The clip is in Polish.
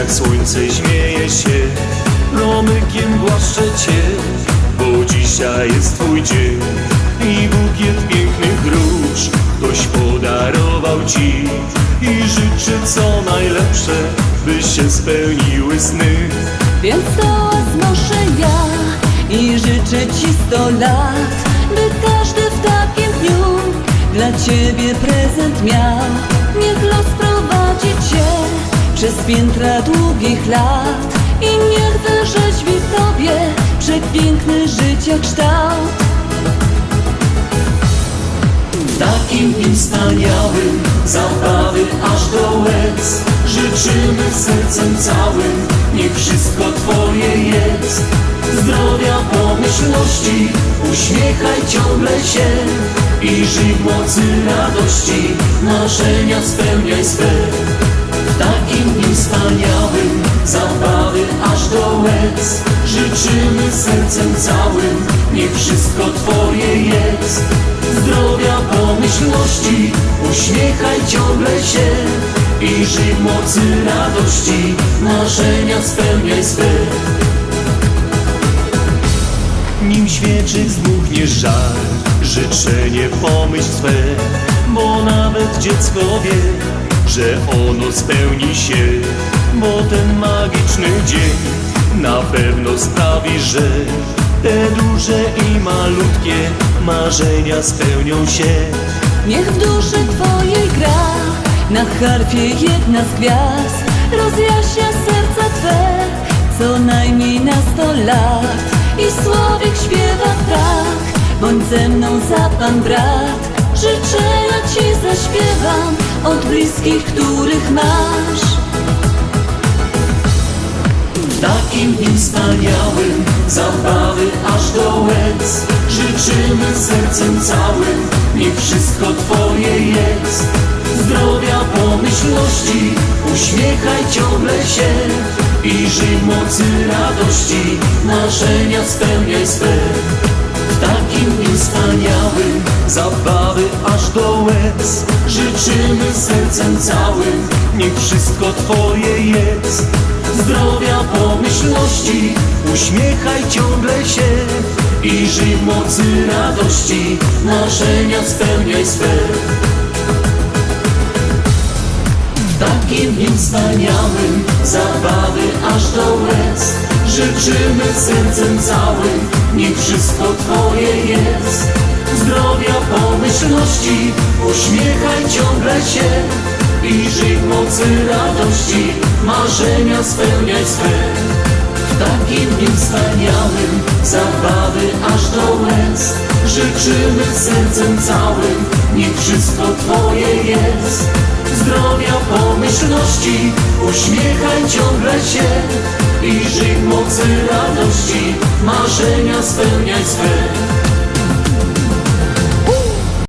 jak słońce śmieje się, promykiem głaszczę Cię, bo dzisiaj jest Twój dzień i bukiet pięknych róż ktoś podarował Ci i życzy co najlepsze, by się spełniły sny. Więc toast znoszę ja i życzę Ci 100 lat, by każdy w takim dniu dla Ciebie prezent miał. Niech los prowadzi Cię przez piętra długich lat i niech wyrzeźbi w Tobie przepiękny życia kształt. W takim dniu wspaniałym, zabawy aż do łez, życzymy sercem całym, niech wszystko Twoje jest. Zdrowia, pomyślności, uśmiechaj ciągle się i żyj w mocy radości, marzenia spełniaj swe. W takim dniu wspaniałym, zabawy aż do łez, życzymy sercem całym, niech wszystko Twoje jest. Zdrowia, pomyślności, uśmiechaj ciągle się i żyj w mocy radości, marzenia spełniaj swe. Nim świeczyk zdmuchnie żar, życzenie pomyśl swe, bo nawet dziecko wie, że ono spełni się, bo ten magiczny dzień na pewno sprawi, że te duże i malutkie marzenia spełnią się. Niech w duszy Twojej gra na harfie jedna z gwiazd, rozjaśnia serca Twe co najmniej na 100 lat. I słowik śpiewa tak, bądź ze mną za Pan brat. Życzenia Ci zaśpiewam od bliskich, których masz. W takim dniu wspaniałym, zabawy aż do łez, życzymy sercem całym, niech wszystko Twoje jest. Zdrowia, pomyślności, uśmiechaj ciągle się i żyj w mocy radości, marzenia spełniaj swe. W takim dniu wspaniałym, zabawy aż do łez, życzymy sercem całym, niech wszystko Twoje jest. Zdrowia, pomyślności, uśmiechaj ciągle się i żyj w mocy radości, marzenia spełniaj swe. W takim dniu wspaniałym, zabawy aż do łez, życzymy sercem całym, niech wszystko Twoje jest. Zdrowia, pomyślności, uśmiechaj ciągle się i żyj w mocy radości, marzenia spełniaj swe. W takim dniu wspaniałym, zabawy aż do łez, życzymy sercem całym, niech wszystko Twoje jest. Zdrowia, pomyślności, uśmiechaj ciągle się i żyj w mocy radości, marzenia spełniaj swe.